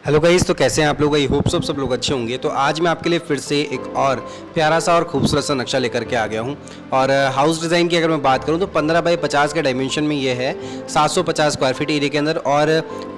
Hello guys, तो कैसे हैं आप लोग। आई होप सब लोग अच्छे होंगे। तो आज मैं आपके लिए फिर से एक और प्यारा सा और खूबसूरत सा नक्शा लेकर के आ गया हूं। और हाउस डिज़ाइन की अगर मैं बात करूं तो 15 बाई 50 के डायमेंशन में ये है, 750 स्क्वायर फीट एरिया के अंदर और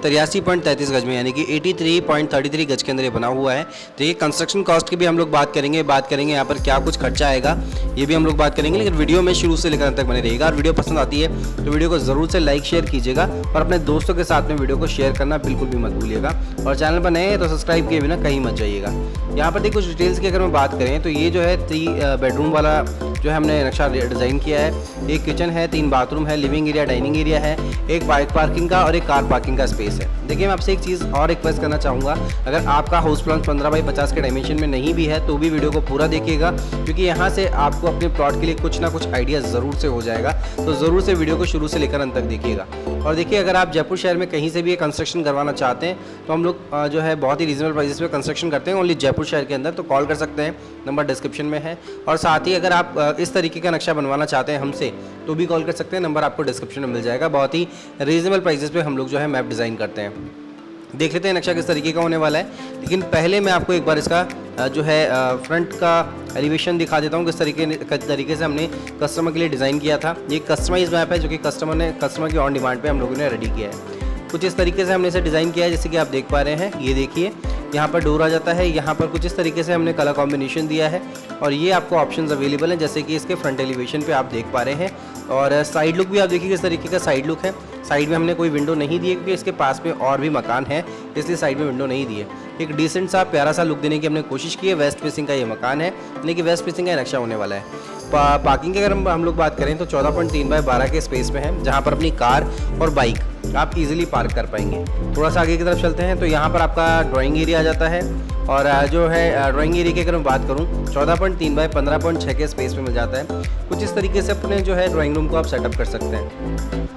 83.33 गज में, यानी कि 83.33 गज के अंदर ये बना हुआ है। तो ये कंस्ट्रक्शन कॉस्ट की भी हम लोग बात करेंगे यहाँ पर क्या कुछ खर्चा आएगा ये भी हम लोग बात करेंगे। लेकिन वीडियो में शुरू से लेकर अंत तक बने रहिएगा। और वीडियो पसंद आती है तो वीडियो को ज़रूर से लाइक शेयर कीजिएगा और अपने दोस्तों के साथ में वीडियो को शेयर करना बिल्कुल भी मत भूलिएगा। और चैनल पर नए हैं तो सब्सक्राइब किए बिना कहीं मत जाइएगा। यहाँ पर देखिए कुछ डिटेल्स की अगर मैं बात करें तो ये जो है 3 बेडरूम वाला जो है हमने नक्शा डिज़ाइन किया है। एक किचन है, 3 बाथरूम है, लिविंग एरिया, डाइनिंग एरिया है, एक बाइक पार्किंग का और एक कार पार्किंग का स्पेस है। देखिए मैं आपसे एक चीज़ और रिक्वेस्ट करना चाहूँगा, अगर आपका हाउस प्लान 15 बाई 50 के डायमेंशन में नहीं भी है तो भी वीडियो को पूरा देखिएगा, क्योंकि यहाँ से आपको अपने प्लॉट के लिए कुछ ना कुछ आइडिया ज़रूर से हो जाएगा। तो ज़रूर से वीडियो को शुरू से लेकर अंत तक देखिएगा। और देखिए अगर आप जयपुर शहर में कहीं से भी कंस्ट्रक्शन करवाना चाहते हैं तो हम लोग जो है बहुत ही रीजनेबल प्राइसेस पे कंस्ट्रक्शन करते हैं ओनली जयपुर शहर के अंदर। तो कॉल कर सकते हैं, नंबर डिस्क्रिप्शन में है। और साथ ही अगर आप इस तरीके का नक्शा बनवाना चाहते हैं हमसे तो भी कॉल कर सकते हैं, नंबर आपको डिस्क्रिप्शन में मिल जाएगा। बहुत ही रीजनेबल प्राइसेस पे हम लोग जो है मैप डिज़ाइन करते हैं। देख लेते हैं नक्शा किस तरीके का होने वाला है। लेकिन पहले मैं आपको एक बार इसका जो है फ्रंट का एलिवेशन दिखा देता हूँ, किस तरीके से हमने कस्टमर के लिए डिज़ाइन किया था। ये कस्टमाइज मैप है जो कि कस्टमर की ऑन डिमांड पे हम लोगों ने रेडी किया है। कुछ इस तरीके से हमने इसे डिज़ाइन किया है, जैसे कि आप देख पा रहे हैं। ये देखिए यहाँ पर डोर आ जाता है, यहाँ पर कुछ इस तरीके से हमने कलर कॉम्बिनेशन दिया है। और ये आपको ऑप्शंस अवेलेबल हैं, जैसे कि इसके फ्रंट एलिवेशन पे आप देख पा रहे हैं। और साइड लुक भी आप देखिए किस तरीके का साइड लुक है। साइड में हमने कोई विंडो नहीं दी है क्योंकि इसके पास में और भी मकान है, इसलिए साइड में विंडो नहीं दी है। एक डिसेंट सा प्यारा सा लुक देने की हमने कोशिश की है। वेस्ट फेसिंग का ये मकान है, यानी कि वेस्ट फेसिंग का नक्शा होने वाला है। पार्किंग की अगर हम लोग बात करें तो 14.3 बाई 12 के स्पेस में है, जहाँ पर अपनी कार और बाइक आप इजीली पार्क कर पाएंगे। थोड़ा सा आगे की तरफ चलते हैं तो यहाँ पर आपका ड्राइंग एरिया आ जाता है। और जो है ड्राइंग एरिया की अगर मैं बात करूँ 14.3 बाई 15.6 के स्पेस में मिल जाता है। कुछ इस तरीके से अपने जो है ड्राइंग रूम को आप सेटअप कर सकते हैं।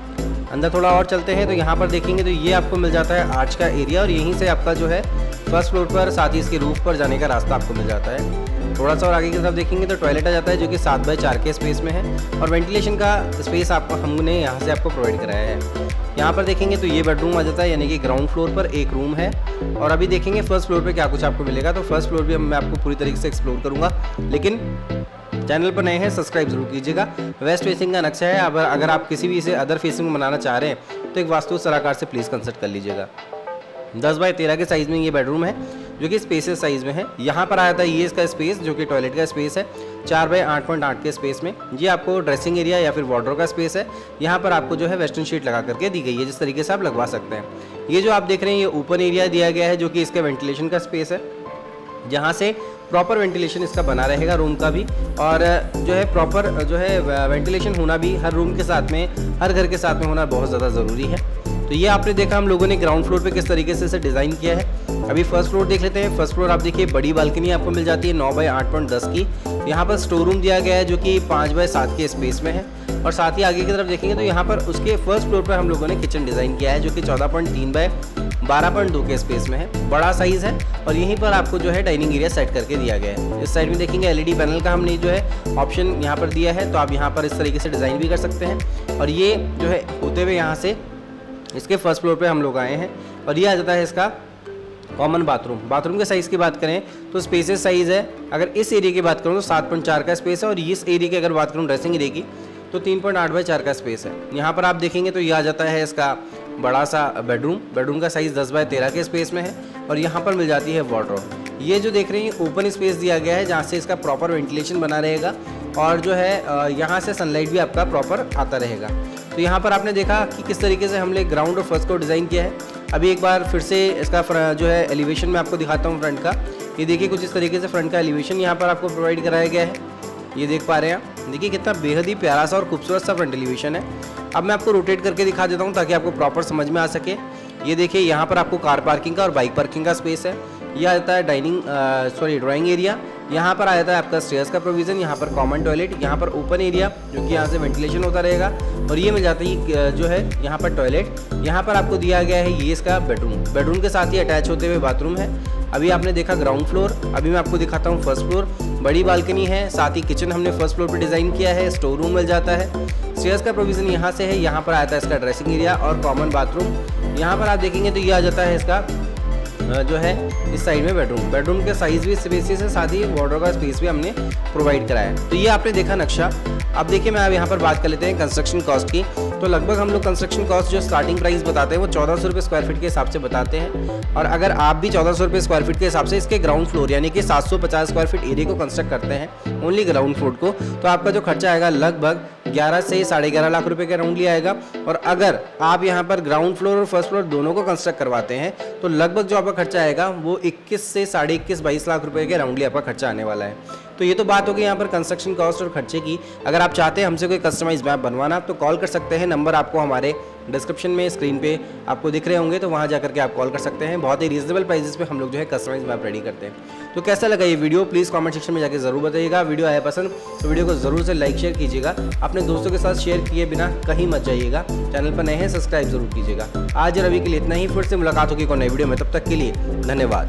अंदर थोड़ा और चलते हैं तो यहाँ पर देखेंगे तो ये आपको मिल जाता है आर्च का एरिया, और यहीं से आपका जो है फर्स्ट फ्लोर पर साथ ही इसके रूफ पर जाने का रास्ता आपको मिल जाता है। थोड़ा सा और आगे की तरफ देखेंगे तो टॉयलेट आ जाता है, जो कि 7 बाई 4 के स्पेस में है। और वेंटिलेशन का स्पेस आपको हमने यहाँ से आपको प्रोवाइड कराया है। यहाँ पर देखेंगे तो ये बेडरूम आ जाता है, यानी कि ग्राउंड फ्लोर पर एक रूम है। और अभी देखेंगे फर्स्ट फ्लोर पर क्या कुछ आपको मिलेगा। तो फर्स्ट फ्लोर भी मैं आपको पूरी तरीके से एक्सप्लोर करूँगा, लेकिन चैनल पर नए हैं सब्सक्राइब जरूर कीजिएगा। वेस्ट फेसिंग का नक्शा है। अगर आप किसी भी इसे अदर फेसिंग में बनाना चाह रहे हैं तो एक वास्तु सलाहकार से प्लीज़ कंसल्ट कर लीजिएगा। 10 बाई 13 के साइज़ में ये बेडरूम है, जो कि स्पेसियस साइज़ में है। यहाँ पर आया था ये इसका स्पेस, जो कि टॉयलेट का स्पेस है, 4 बाई 8.8 के स्पेस में। ये आपको ड्रेसिंग एरिया या फिर वार्डरोब का स्पेस है। यहाँ पर आपको जो है वेस्टर्न शीट लगा करके दी गई है, जिस तरीके से आप लगवा सकते हैं। ये जो आप देख रहे हैं ये ओपन एरिया दिया गया है, जो कि इसका वेंटिलेशन का स्पेस है, जहाँ से प्रॉपर वेंटिलेशन इसका बना रहेगा रूम का भी। और जो है प्रॉपर जो है वेंटिलेशन होना भी हर रूम के साथ में, हर घर के साथ में होना बहुत ज़्यादा ज़रूरी है। तो ये आपने देखा हम लोगों ने ग्राउंड फ्लोर पे किस तरीके से इसे डिज़ाइन किया है। अभी फर्स्ट फ्लोर देख लेते हैं। फर्स्ट फ्लोर आप देखिए बड़ी बालकनी आपको मिल जाती है 9 बाई 8.10 की। यहाँ पर स्टोर रूम दिया गया है, जो कि 5 बाई 7 के स्पेस में है। और साथ ही आगे की तरफ देखेंगे तो यहाँ पर उसके फर्स्ट फ्लोर पर हम लोगों ने किचन डिज़ाइन किया है, जो कि 14.3 बाई 12.2 के स्पेस में है। बड़ा साइज़ है। और यहीं पर आपको जो है डाइनिंग एरिया सेट करके दिया गया है। इस साइड में देखेंगे एलईडी पैनल का हमने जो है ऑप्शन यहाँ पर दिया है, तो आप यहाँ पर इस तरीके से डिज़ाइन भी कर सकते हैं। और ये जो है होते हुए यहाँ से इसके फर्स्ट फ्लोर पे हम लोग आए हैं। और ये आ जाता है इसका कॉमन बाथरूम के साइज़ की बात करें तो स्पेसेस साइज़ है। अगर इस एरिया की बात करूँ तो 7.4 का स्पेस है। और इस एरिया की अगर बात करूँ ड्रेसिंग एरिया की तो 3.8 बाई 4 का स्पेस है। यहाँ पर आप देखेंगे तो ये आ जाता है इसका बड़ा सा बेडरूम का साइज़ 10 बाई 13 के स्पेस में है। और यहाँ पर मिल जाती है वार्डरोब। ये जो देख रहे हैं ओपन स्पेस दिया गया है, जहाँ से इसका प्रॉपर वेंटिलेशन बना रहेगा। और जो है यहाँ से सनलाइट भी आपका प्रॉपर आता रहेगा। तो यहाँ पर आपने देखा कि किस तरीके से हमने ग्राउंड और फर्स्ट को डिज़ाइन किया है। अभी एक बार फिर से इसका जो है एलिवेशन में आपको दिखाता हूँ फ्रंट का। ये देखिए कुछ इस तरीके से फ्रंट का एलिवेशन यहाँ पर आपको प्रोवाइड कराया गया है। ये देख पा रहे हैं आप, देखिए कितना बेहद ही प्यारा सा और खूबसूरत सा फ्रंट एलिवेशन है। अब मैं आपको रोटेट करके दिखा देता हूँ ताकि आपको प्रॉपर समझ में आ सके। ये देखिए यहाँ पर आपको कार पार्किंग का और बाइक पार्किंग का स्पेस है। ये आ जाता है ड्राइंग एरिया। यहाँ पर आ जाता है आपका स्टेयर्स का प्रोविज़न, यहाँ पर कॉमन टॉयलेट, यहाँ पर ओपन एरिया जो कि यहाँ से वेंटिलेशन होता रहेगा। और ये मिल जाता है जो है यहाँ पर टॉयलेट। यहाँ पर आपको दिया गया है ये इसका बेडरूम के साथ ही अटैच होते हुए बाथरूम है। अभी आपने देखा ग्राउंड फ्लोर, अभी मैं आपको दिखाता हूँ फर्स्ट फ्लोर। बड़ी बालकनी है, साथ ही किचन हमने फर्स्ट फ्लोर पर डिज़ाइन किया है। स्टोर रूम मिल जाता है। स्टेयर्स का प्रोविज़न यहाँ से है। यहाँ पर आता है इसका ड्रेसिंग एरिया और कॉमन बाथरूम। यहाँ पर आप देखेंगे तो ये आ जाता है इसका जो है इस साइड में बेडरूम के साइज़ भी स्पेसियस है, साथ ही वार्डरोब का स्पेस भी हमने प्रोवाइड कराया है। तो ये आपने देखा नक्शा। अब देखिए मैं अब यहाँ पर बात कर लेते हैं कंस्ट्रक्शन कॉस्ट की। तो लगभग हम लोग कंस्ट्रक्शन कॉस्ट जो स्टार्टिंग प्राइस बताते हैं वो 1400 रुपये स्क्वायर फीट के हिसाब से बताते हैं। और अगर आप भी 1400 रुपये स्क्वायर फीट के हिसाब से इसके ग्राउंड फ्लोर यानी कि 750 स्क्वायर फीट एरिया को कंस्ट्रक्ट करते हैं, ओनली ग्राउंड फ्लोर को, तो आपका जो खर्चा आएगा लगभग 11 से 11.5 लाख रुपए के राउंडली आएगा। और अगर आप यहाँ पर ग्राउंड फ्लोर और फर्स्ट फ्लोर दोनों को कंस्ट्रक्ट करवाते हैं तो लगभग जो आपका खर्चा आएगा वो 21 से 21.5 लाख रुपए के राउंडली आपका खर्चा आने वाला है। तो ये तो बात होगी यहाँ पर कंस्ट्रक्शन कॉस्ट और खर्चे की। अगर आप चाहते हैं हमसे कोई कस्टमाइज मैप बनवाना तो कॉल कर सकते हैं, नंबर आपको हमारे डिस्क्रिप्शन में स्क्रीन पे आपको दिख रहे होंगे, तो वहाँ जा करके आप कॉल कर सकते हैं। बहुत ही रीजनेबल प्राइसेस पे हम लोग जो है कस्टमाइज मैप रेडी करते हैं। तो कैसा लगा ये वीडियो प्लीज़ कमेंट सेक्शन में जाकर ज़रूर बताइएगा। वीडियो आया पसंद तो वीडियो को ज़रूर से लाइक शेयर कीजिएगा, अपने दोस्तों के साथ शेयर किए बिना कहीं मत जाइएगा। चैनल पर नए हैं सब्सक्राइब जरूर कीजिएगा। आज रवि के लिए इतना ही, फिर से मुलाकात होगी कोई नई वीडियो में, तब तक के लिए धन्यवाद।